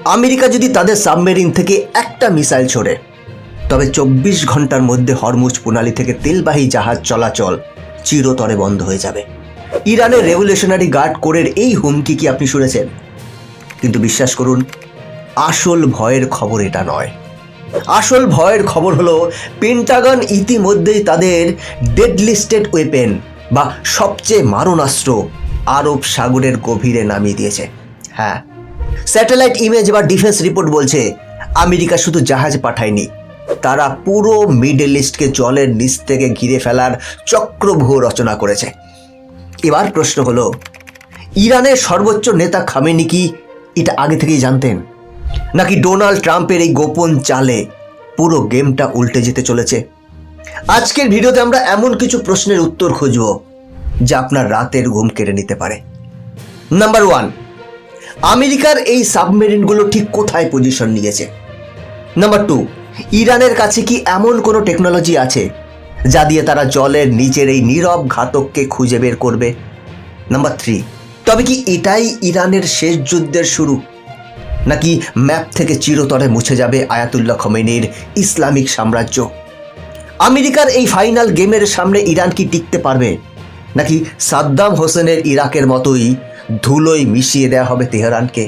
America যদি তাদের submarine থেকে একটা মিসাইল ছোড়ে, তবে 24 ঘন্টার মধ্যে হরমুজ প্রণালী থেকে তেলবাহী জাহাজ চলাচল চিরতরে বন্ধ হয়ে যাবে। ইরানের রেভলিউশনারি গার্ড কোরের এই হুমকি কি আপনি শুনেছেন? কিন্তু বিশ্বাস করুন, আসল ভয়ের খবর এটা নয়। আসল ভয়ের খবর হলো পেন্টাগন ইতিমধ্যেই তাদের ডেডলিস্টেড ওয়েপেন বা সবচেয়ে মারণাস্ত্র আরব সাগরের গভীরে নামিয়ে দিয়েছে। হ্যাঁ, স্যাটেলাইট ইমেজ বা ডিফেন্স রিপোর্ট বলছে আমেরিকা শুধু জাহাজ পাঠায়নি, তারা পুরো মিডল ইস্টকে জলের নিচ থেকে ঘিরে ফেলার চক্রব্যূহ রচনা করেছে। এবার প্রশ্ন হলো, ইরানের সর্বোচ্চ নেতা খামেনি কি এটা আগে থেকেই জানতেন, নাকি ডোনাল্ড ট্রাম্পের এই গোপন চালে পুরো গেমটা উল্টে যেতে চলেছে? আজকের ভিডিওতে আমরা এমন কিছু প্রশ্নের উত্তর খুঁজব যা আপনার রাতের ঘুম কেড়ে নিতে পারে। নাম্বার 1, আমেরিকার এই সাবমেরিনগুলো ঠিক কোথায় পজিশন নিয়েছে? নাম্বার 2, ইরানের কাছে কি এমন কোনো টেকনোলজি আছে যা দিয়ে তারা জলের নিচের এই নীরব ঘাতককে খুঁজে বের করবে? নাম্বার 3, তবে কি এটাই ইরানের শেষ যুদ্ধের শুরু, নাকি ম্যাপ থেকে চিরতরে মুছে যাবে আয়াতুল্লাহ খোমেনির ইসলামিক সাম্রাজ্য? আমেরিকার এই ফাইনাল গেমের সামনে ইরান কি টিকতে পারবে, নাকি সাদ্দাম হোসেনের ইরাকের মতোই ধুলোয় মিশিয়ে দেওয়া হবে তেহরানকে?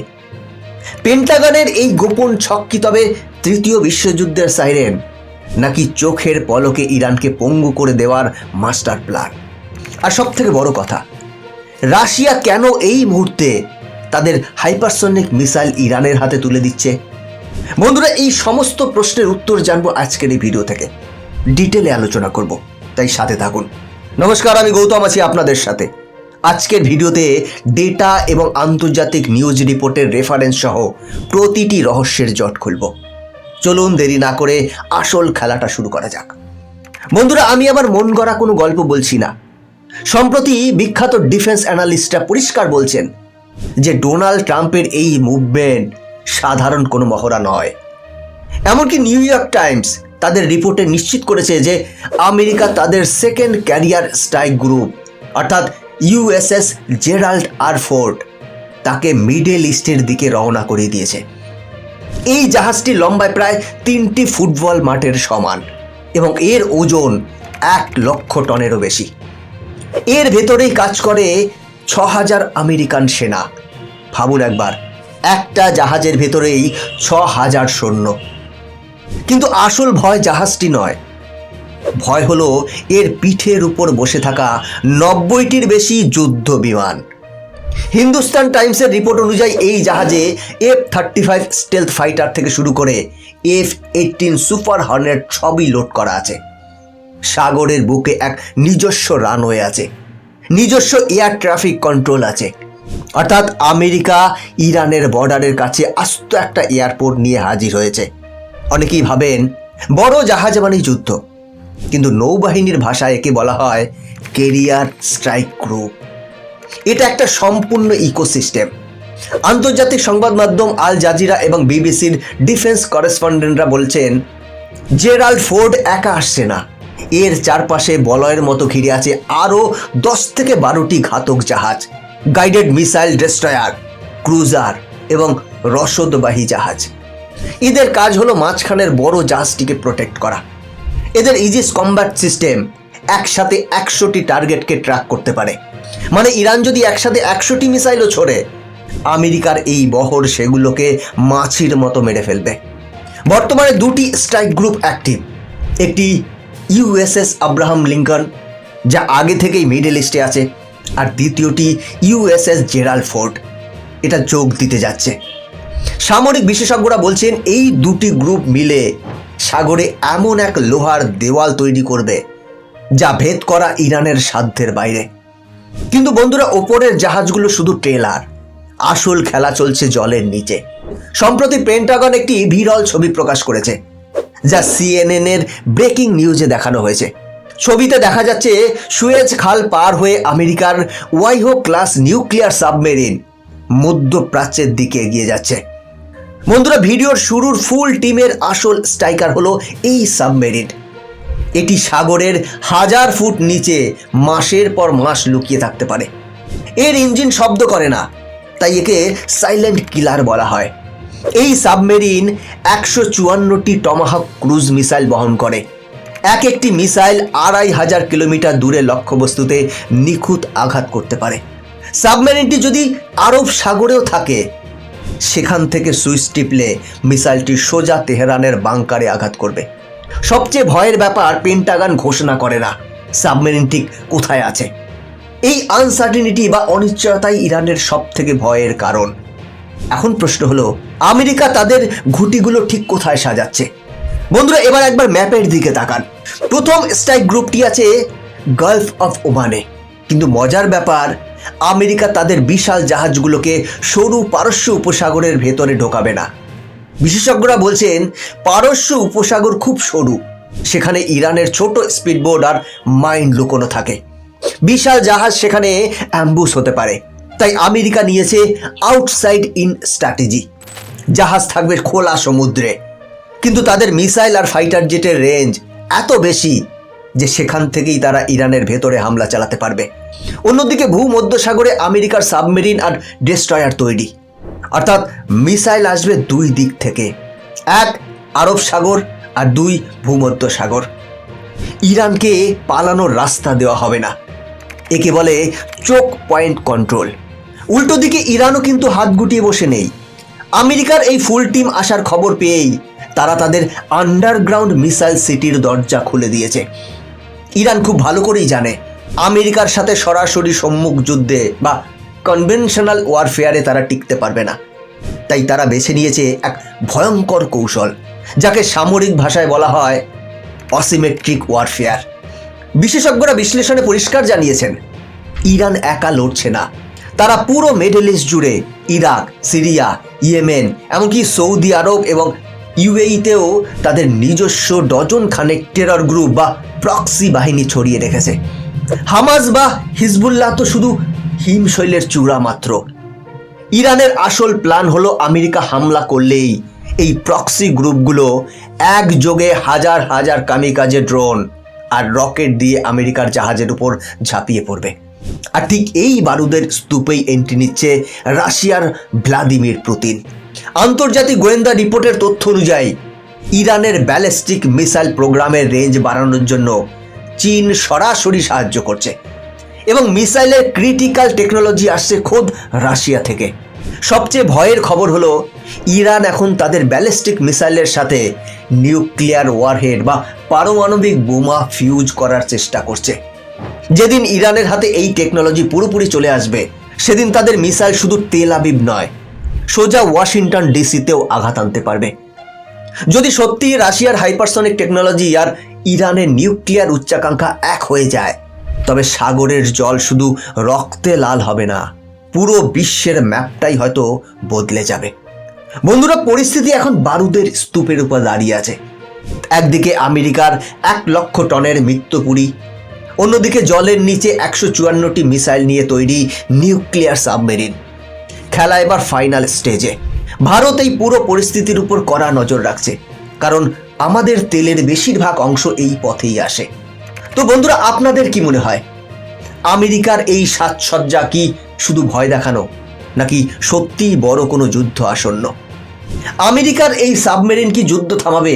পেন্টাগনের এই গোপন ছক কি তবে তৃতীয় বিশ্বযুদ্ধের সাইরেন, নাকি চোখের পলকে ইরানকে পঙ্গু করে দেওয়ার মাস্টার প্ল্যান? আর সব থেকে বড় কথা, রাশিয়া কেন এই মুহূর্তে তাদের হাইপারসনিক মিসাইল ইরানের হাতে তুলে দিচ্ছে? বন্ধুরা, এই সমস্ত প্রশ্নের উত্তর জানবো আজকের এই ভিডিও থেকে, ডিটেলে আলোচনা করব, তাই সাথে থাকুন। নমস্কার, আমি গৌতম আছি আপনাদের সাথে। আজকের ভিডিওতে ডেটা এবং আন্তর্জাতিক নিউজ রিপোর্টের রেফারেন্স সহ প্রতিটি রহস্যের জট খুলব। চলুন দেরি না করে আসল খেলাটা শুরু করা যাক। বন্ধুরা, আমি আমার মন গড়া কোনো গল্প বলছি না। সম্প্রতি বিখ্যাত ডিফেন্স অ্যানালিস্টরা পরিষ্কার বলছেন যে ডোনাল্ড ট্রাম্পের এই মুভমেন্ট সাধারণ কোনো মহড়া নয়। এমনকি নিউ ইয়র্ক টাইমস তাদের রিপোর্টে নিশ্চিত করেছে যে আমেরিকা তাদের সেকেন্ড ক্যারিয়ার স্ট্রাইক গ্রুপ অর্থাৎ ইউএসএস জেরাল্ড আর ফোর্ড তাকে মিডল ইস্টের দিকে রওনা করিয়ে দিয়েছে। এই জাহাজটি লম্বায় প্রায় 3টি ফুটবল মাঠের সমান এবং এর ওজন 1 লক্ষ টনেরও বেশি। এর ভেতরেই কাজ করে 6000 আমেরিকান সেনা। ভাবুন একবার, একটা জাহাজের ভেতরেই 6000 সৈন্য। কিন্তু আসল ভয় জাহাজটি নয়, ভয় হলো এর পিঠের উপর বসে থাকা 90টির বেশি যুদ্ধ বিমান। হিন্দুস্তান টাইমসের রিপোর্ট অনুযায়ী এই জাহাজে F-35 স্টেলথ ফাইটার থেকে শুরু করে F-18 সুপার হর্নেট সবই লোড করা আছে। সাগরের বুকে এক নিজস্ব রানওয়ে আছে, নিজস্ব এয়ার ট্রাফিক কন্ট্রোল আছে। অর্থাৎ আমেরিকা ইরানের বর্ডারের কাছে আস্ত একটা এয়ারপোর্ট নিয়ে হাজির হয়েছে। অনেকেই ভাবেন বড় জাহাজ মানেই যুদ্ধ, কিন্তু নৌবাহিনীর ভাষায় একে বলা হয় ক্যারিয়ার স্ট্রাইক গ্রুপ। এটা একটা সম্পূর্ণ ইকোসিস্টেম। আন্তর্জাতিক সংবাদ মাধ্যম আল জাজিরা এবং বিবিসির ডিফেন্স করেসপন্ডেন্টরা বলছেন জেরাল্ড ফোর্ড একা আসছে না, এর চারপাশে বলয়ের মতো ঘিরে আছে আরও 10 থেকে 12টি ঘাতক জাহাজ, গাইডেড মিসাইল ডেস্ট্রয়ার, ক্রুজার এবং রসদবাহী জাহাজ। এদের কাজ হলো মাঝখানের বড় জাহাজটিকে প্রোটেক্ট করা। এদের ইজিস কম্ব্যাট সিস্টেম একসাথে 100টি টার্গেটকে ট্র্যাক করতে পারে। মানে ইরান যদি একসাথে 100টি মিসাইলও ছোড়ে, আমেরিকার এই বহর সেগুলোকে মাছির মতো মেরে ফেলবে। বর্তমানে 2টি স্ট্রাইক গ্রুপ অ্যাক্টিভ। একটি ইউএসএস আব্রাহাম লিঙ্কন, যা আগে থেকেই মিডল ইস্টে আছে, আর দ্বিতীয়টি ইউএসএস জেরাল্ড ফোর্ড, এটা যোগ দিতে যাচ্ছে। সামরিক বিশেষজ্ঞরা বলছেন এই 2টি গ্রুপ মিলে সাগরে এমন এক লোহার দেওয়াল তৈরি করবে যা ভেদ করা ইরানের সাধ্যের বাইরে। কিন্তু বন্ধুরা, ওপরের জাহাজগুলো শুধু ট্রেলার, আসল খেলা চলছে জলের নিচে। সম্প্রতি পেন্টাগন একটি বিরল ছবি প্রকাশ করেছে, যা CNN এর ব্রেকিং নিউজে দেখানো হয়েছে। ছবিতে দেখা যাচ্ছে সুয়েজ খাল পার হয়ে আমেরিকার ওয়াইহো ক্লাস নিউক্লিয়ার সাবমেরিন মধ্যপ্রাচ্যের দিকে এগিয়ে যাচ্ছে। বন্ধুরা, ভিডিওর শুরুর ফুল টিমের আসল স্ট্রাইকার হলো এই সাবমেরিন। এটি সাগরের 1000 ফুট নিচে মাসের পর মাস লুকিয়ে থাকতে পারে। এর ইঞ্জিন শব্দ করে না, তাই একে সাইলেন্ট কিলার বলা হয়। এই সাবমেরিন 154টি টমাহক ক্রুজ মিসাইল বহন করে। এক একটি মিসাইল 2500 কিলোমিটার দূরে লক্ষ্যবস্তুতে নিখুঁত আঘাত করতে পারে। সাবমেরিনটি যদি আরব সাগরেও থাকে, সেখান থেকে সুইচ টিপলে মিসাইলটি সোজা তেহরানের বাংকারে আঘাত করবে। সবচেয়ে ভয়ের ব্যাপার, পেন্টাগন ঘোষণা করে না সাবমেরিন ঠিক কোথায় আছে। এই আনসার্টিনিটি বা অনিশ্চয়তাই ইরানের সব থেকে ভয়ের কারণ। এখন প্রশ্ন হলো, আমেরিকা তাদের ঘুঁটিগুলো ঠিক কোথায় সাজাচ্ছে? বন্ধুরা, এবার একবার ম্যাপের দিকে তাকান। প্রথম স্ট্রাইক গ্রুপটি আছে গালফ অফ ওমানে। কিন্তু মজার ব্যাপার, আমেরিকা তাদের বিশাল জাহাজগুলোকে সরু পারস্য উপসাগরের ভেতরে ঢোকাবে না। বিশেষজ্ঞরা বলছেন পারস্য উপসাগর খুব সরু, সেখানে ইরানের ছোট স্পিডবোট আর মাইন লুকোনো থাকে। বিশাল জাহাজ সেখানে অ্যাম্বুশ হতে পারে। তাই আমেরিকা নিয়েছে আউটসাইড ইন স্ট্র্যাটেজি। জাহাজ থাকবে খোলা সমুদ্রে, কিন্তু তাদের মিসাইল আর ফাইটার জেটের রেঞ্জ এত বেশি যে সেখান থেকেই তারা ইরানের ভেতরে হামলা চালাতে পারবে। অন্যদিকে ভূমধ্যসাগরে আমেরিকার সাবমেরিন আর ডেস্ট্রয়ার তৈরি, অর্থাৎ মিসাইল আসবে দুই দিক থেকে, এক আরব সাগর আর দুই ভূমধ্যসাগর। ইরানকে পালানোর রাস্তা দেওয়া হবে না। একে বলে চোক পয়েন্ট কন্ট্রোল। উল্টো দিকে ইরানও কিন্তু হাত গুটিয়ে বসে নেই। আমেরিকার এই ফুল টিম আসার খবর পেয়েই তারা তাদের আন্ডারগ্রাউন্ড মিসাইল সিটির দরজা খুলে দিয়েছে। ইরান খুব ভালো করেই জানে আমেরিকার সাথে সরাসরি সম্মুখ যুদ্ধে বা কনভেনশনাল ওয়ারফেয়ারে তারা টিকতে পারবে না। তাই তারা বেছে নিয়েছে এক ভয়ঙ্কর কৌশল, যাকে সামরিক ভাষায় বলা হয় অসিমেট্রিক ওয়ারফেয়ার। বিশেষজ্ঞরা বিশ্লেষণে পরিষ্কার জানিয়েছেন, ইরান একা লড়ছে না। তারা পুরো মিডল ইস্ট জুড়ে ইরাক, সিরিয়া, ইয়েমেন, এমনকি সৌদি আরব এবং ইউএইতেও তাদের নিজস্ব ডজন খানেক টেরর গ্রুপ বা প্রক্সি বাহিনী ছড়িয়ে রেখেছে। হামাস বা হিজবুল্লাহ তো শুধু হিমশৈলের চূড়া মাত্র। ইরানের আসল প্ল্যান হলো আমেরিকা হামলা করলেই এই প্রক্সি গ্রুপগুলো একযোগে হাজার হাজার কামিকাজে ড্রোন আর রকেট দিয়ে আমেরিকার জাহাজের উপর ঝাঁপিয়ে পড়বে। আর ঠিক এই বারুদের স্তূপেই এন্ট্রি নিচ্ছে রাশিয়ার ভ্লাদিমির পুতিন। আন্তর্জাতিক গোয়েন্দা রিপোর্টের তথ্য অনুযায়ী ইরানের ব্যালিস্টিক মিসাইল প্রোগ্রামের রেঞ্জ বাড়ানোর জন্য চীন সরাসরি সাহায্য করছে, এবং মিসাইলের ক্রিটিক্যাল টেকনোলজি আসছে খোদ রাশিয়া থেকে। সবচেয়ে ভয়ের খবর হলো, ইরান এখন তাদের ব্যালিস্টিক মিসাইলের সাথে নিউক্লিয়ার ওয়ারহেড বা পারমাণবিক বোমা ফিউজ করার চেষ্টা করছে। যেদিন ইরানের হাতে এই টেকনোলজি পুরোপুরি চলে আসবে, সেদিন তাদের মিসাইল শুধু তেল আবিব নয়, সোজা ওয়াশিংটন ডিসিতেও আঘাত আনতে পারবে। যদি সত্যি রাশিয়ার হাইপারসনিক টেকনোলজি আর ইরানের নিউক্লিয়ার উচ্চাকাঙ্ক্ষা এক হয়ে যায়, তবে সাগরের জল শুধু রক্তে লাল হবে না, পুরো বিশ্বের ম্যাপটাই হয়তো বদলে যাবে। বন্ধুরা, পরিস্থিতি এখন বারুদের স্তূপের উপর দাঁড়িয়ে আছে। একদিকে আমেরিকার 1 লক্ষ টনের মৃত্যুপুরী, অন্যদিকে জলের নিচে 154টি মিসাইল নিয়ে তৈরি নিউক্লিয়ার সাবমেরিন। খেলা এবার ফাইনাল স্টেজে। ভারত এই পুরো পরিস্থিতির উপর কড়া নজর রাখছে, কারণ আমাদের তেলের বেশিরভাগ অংশ এই পথেই আসে। তো বন্ধুরা, আপনাদের কি মনে হয়, আমেরিকার এই সাজসজ্জা কি শুধু ভয় দেখানো, নাকি সত্যিই বড় কোনো যুদ্ধ আসন্ন? আমেরিকার এই সাবমেরিন কি যুদ্ধ থামাবে,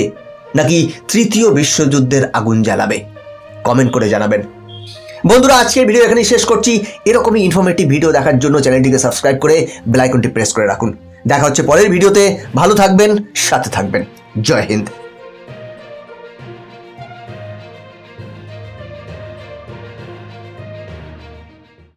নাকি তৃতীয় বিশ্বযুদ্ধের আগুন জ্বালাবে? কমেন্ট করে জানাবেন। বন্ধুরা, আজকের ভিডিও এখানেই শেষ করছি। এরকমই ইনফরমেটিভ ভিডিও দেখার জন্য চ্যানেলটিকে সাবস্ক্রাইব করে বেল আইকনটি প্রেস করে রাখুন। দেখা হচ্ছে পরের ভিডিওতে। ভালো থাকবেন, সাথে থাকবেন। জয় হিন্দ।